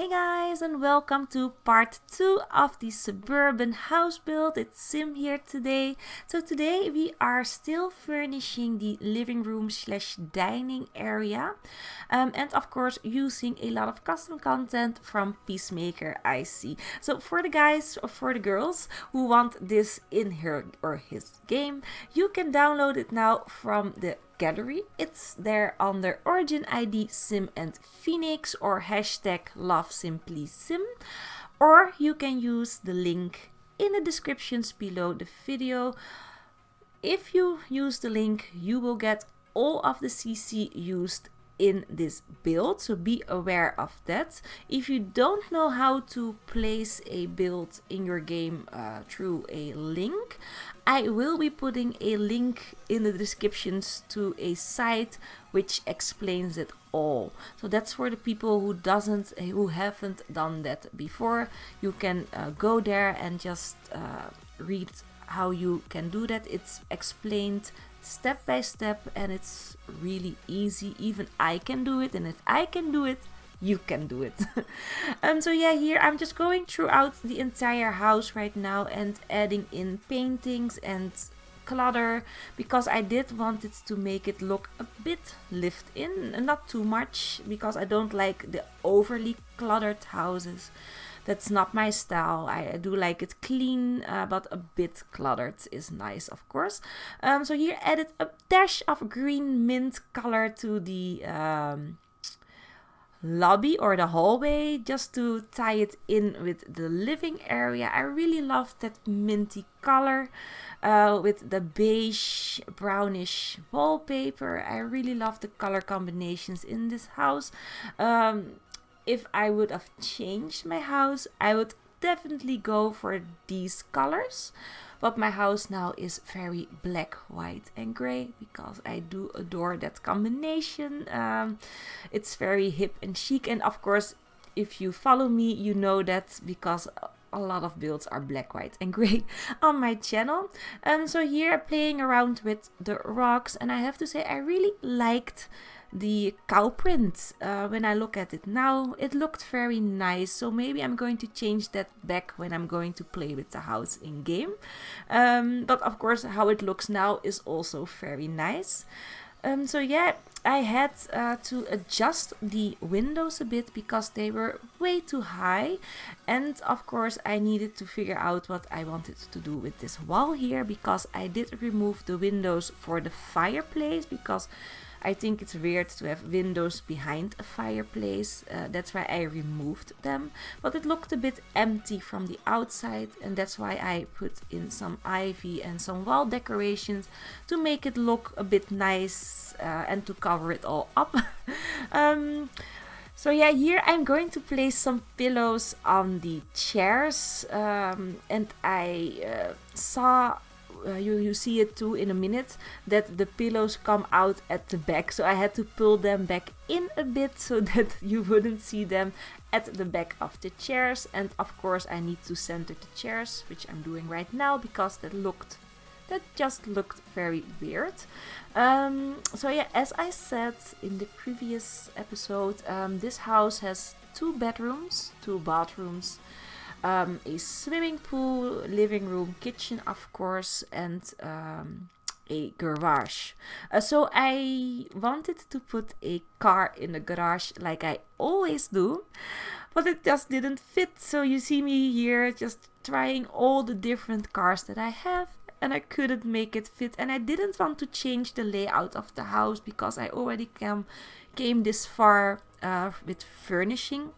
Hey guys, and welcome to part 2 of the suburban house build. It's Sim here today. So today we are still furnishing the living room slash dining area, and of course using a lot of custom content from Peacemaker I see. So for the guys or for the girls who want this in her or his game, you can download it now from the gallery. It's there under origin ID simandfenix or hashtag lovesimplysim, or you can use the link in the descriptions below the video. If you use the link, you will get all of the CC used in this build, so be aware of that. If you don't know how to place a build in your game through a link, I will be putting a link in the descriptions to a site which explains it all. So that's for the people who haven't done that before. You can go there and just read how you can do that. It's explained step by step and it's really easy. Even I can do it, and if I can do it, you can do it. So yeah, here I'm just going throughout the entire house right now and adding in paintings and clutter, because I did want it to make it look a bit lived in, and not too much, because I don't like the overly cluttered houses. That's not my style. I do like it clean, but a bit cluttered is nice, of course. So here added a dash of green mint color to the lobby or the hallway, just to tie it in with the living area. I really love that minty color with the beige brownish wallpaper. I really love the color combinations in this house. If I would have changed my house, I would definitely go for these colors. But my house now is very black, white and gray, because I do adore that combination. It's very hip and chic, and of course, if you follow me, you know that, because a lot of builds are black, white and gray on my channel. So here playing around with the rocks, and I have to say I really liked the cow print. When I look at it now, it looked very nice, so maybe I'm going to change that back when I'm going to play with the house in game. But of course, how it looks now is also very nice. So yeah, I had to adjust the windows a bit because they were way too high, and of course I needed to figure out what I wanted to do with this wall here, because I did remove the windows for the fireplace, because I think it's weird to have windows behind a fireplace. That's why I removed them. But it looked a bit empty from the outside, and that's why I put in some ivy and some wall decorations to make it look a bit nice and to cover it all up. So yeah, here I'm going to place some pillows on the chairs, and I saw you see it too in a minute, that the pillows come out at the back, so I had to pull them back in a bit so that you wouldn't see them at the back of the chairs. And of course I need to center the chairs, which I'm doing right now, because that just looked very weird. So yeah, as I said in the previous episode, this house has 2 bedrooms, 2 bathrooms, a swimming pool, living room, kitchen of course, and a garage. So I wanted to put a car in the garage like I always do, but it just didn't fit. So you see me here just trying all the different cars that I have, and I couldn't make it fit. And I didn't want to change the layout of the house, because I already came this far with furnishing.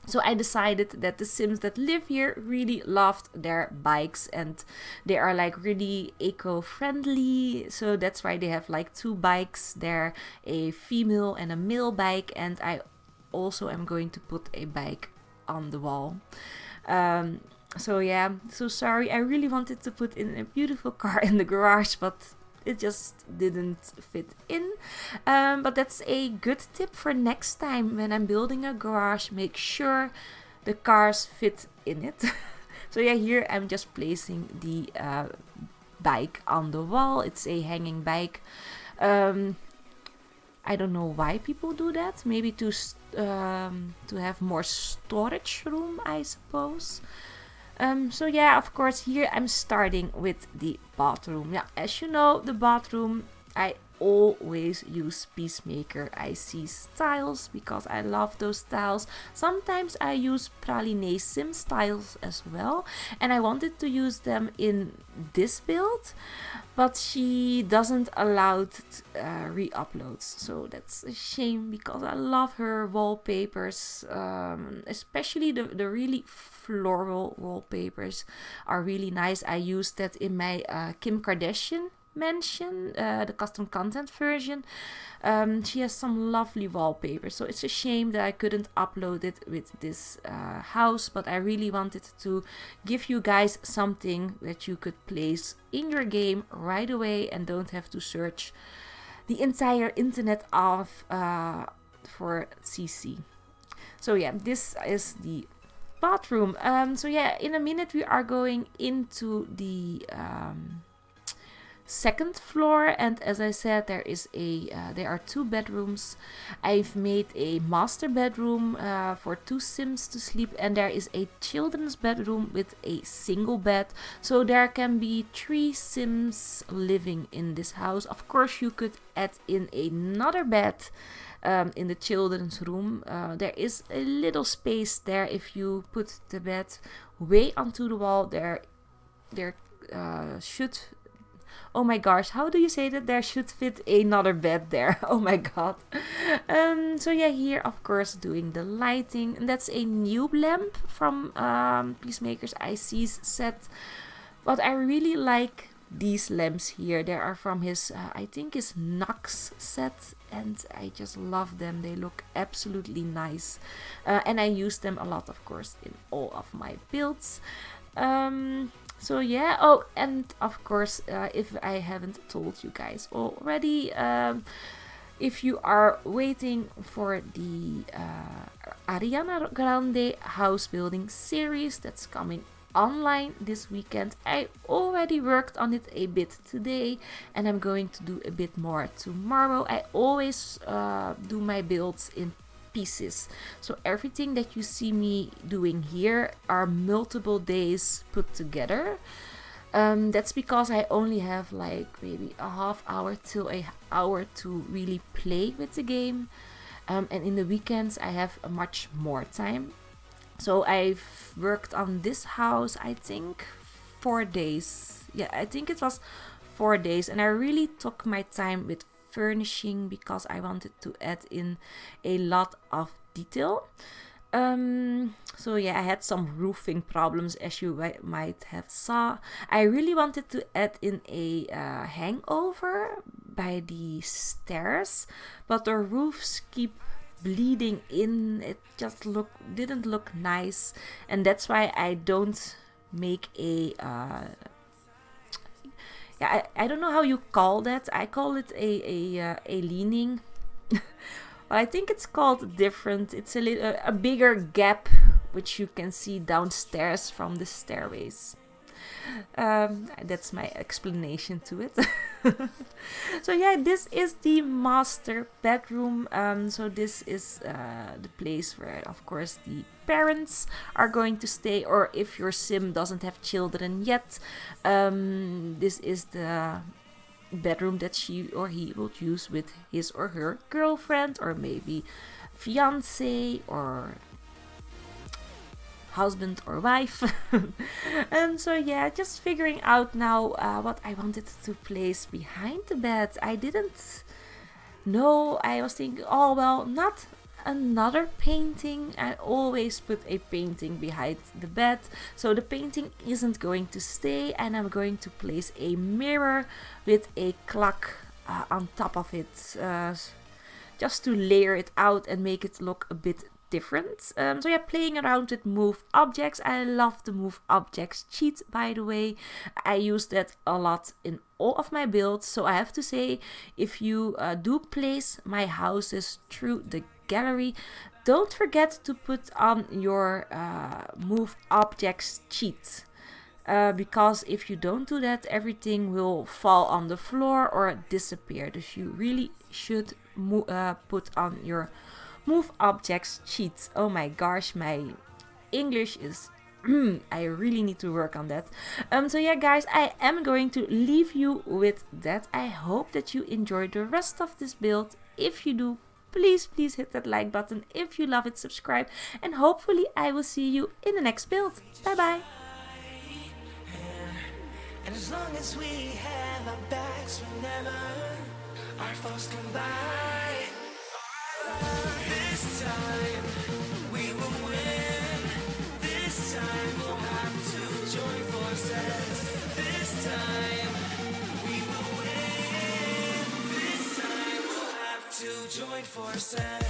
So I decided that the Sims that live here really loved their bikes, and they are like really eco-friendly. So that's why they have like 2 bikes there, a female and a male bike. And I also am going to put a bike on the wall. So yeah, so sorry, I really wanted to put in a beautiful car in the garage, but it just didn't fit in. But that's a good tip for next time when I'm building a garage. Make sure the cars fit in it. So yeah, here I'm just placing the bike on the wall. It's a hanging bike. I don't know why people do that. Maybe to have more storage room, I suppose. So yeah, of course, here I'm starting with the bathroom. Yeah, as you know, the bathroom, I always use Peacemaker IC tiles because I love those tiles. Sometimes I use Praline Sim tiles as well, and I wanted to use them in this build, but she doesn't allow re-uploads, so that's a shame because I love her wallpapers, especially the really floral wallpapers are really nice. I used that in my Kim Kardashian mansion, the custom content version. She has some lovely wallpaper, so it's a shame that I couldn't upload it with this house, but I really wanted to give you guys something that you could place in your game right away and don't have to search the entire internet off for CC. So yeah, this is the bathroom. So yeah, in a minute we are going into the second floor, and as I said, there are 2 bedrooms. I've made a master bedroom for 2 Sims to sleep, and there is a children's bedroom with a single bed, so there can be 3 Sims living in this house. Of course, you could add in another bed in the children's room. There is a little space there. If you put the bed way onto the wall, there should, oh my gosh, how do you say that? There should fit another bed there. Oh my god. So yeah, here of course doing the lighting. And that's a new lamp from Peacemaker's IC's set. But I really like these lamps here. They are from his, I think his Nox set. And I just love them. They look absolutely nice. And I use them a lot, of course, in all of my builds. So yeah, oh, and of course, if I haven't told you guys already, if you are waiting for the Ariana Grande house building series that's coming online this weekend, I already worked on it a bit today, and I'm going to do a bit more tomorrow. I always do my builds in pieces, so everything that you see me doing here are multiple days put together. That's because I only have like maybe a half hour till an hour to really play with the game, and in the weekends I have much more time. So I've worked on this house, I think 4 days. Yeah, I think it was 4 days, and I really took my time with furnishing because I wanted to add in a lot of detail. So yeah, I had some roofing problems, as you might have saw. I really wanted to add in a hangover by the stairs, but the roofs keep bleeding in. It just didn't look nice, and that's why I don't make a yeah, I don't know how you call that. I call it a leaning. Well, I think it's called different. It's a bigger gap which you can see downstairs from the stairways. That's my explanation to it. So yeah, this is the master bedroom. So this is the place where, of course, the parents are going to stay, or if your sim doesn't have children yet, this is the bedroom that she or he will use with his or her girlfriend, or maybe fiance, or husband or wife. And so yeah, just figuring out now what I wanted to place behind the bed. I didn't know. I was thinking, oh well, not another painting. I always put a painting behind the bed, so the painting isn't going to stay, and I'm going to place a mirror with a clock on top of it, just to layer it out and make it look a bit different. So yeah, playing around with move objects. I love the move objects cheat, by the way. I use that a lot in all of my builds. So I have to say, if you do place my houses through the gallery, don't forget to put on your move objects cheat. because if you don't do that, everything will fall on the floor or disappear. So you really should put on your move objects sheets. Oh my gosh, my English is I really need to work on that. So yeah, guys, I am going to leave you with that. I hope that you enjoyed the rest of this build. If you do, please hit that like button. If you love it, subscribe, and hopefully I will see you in the next build. Bye bye. And as long as we have our backs, whenever our foes come by, this time we will win. This time we'll have to join forces. This time we will win. This time we'll have to join forces.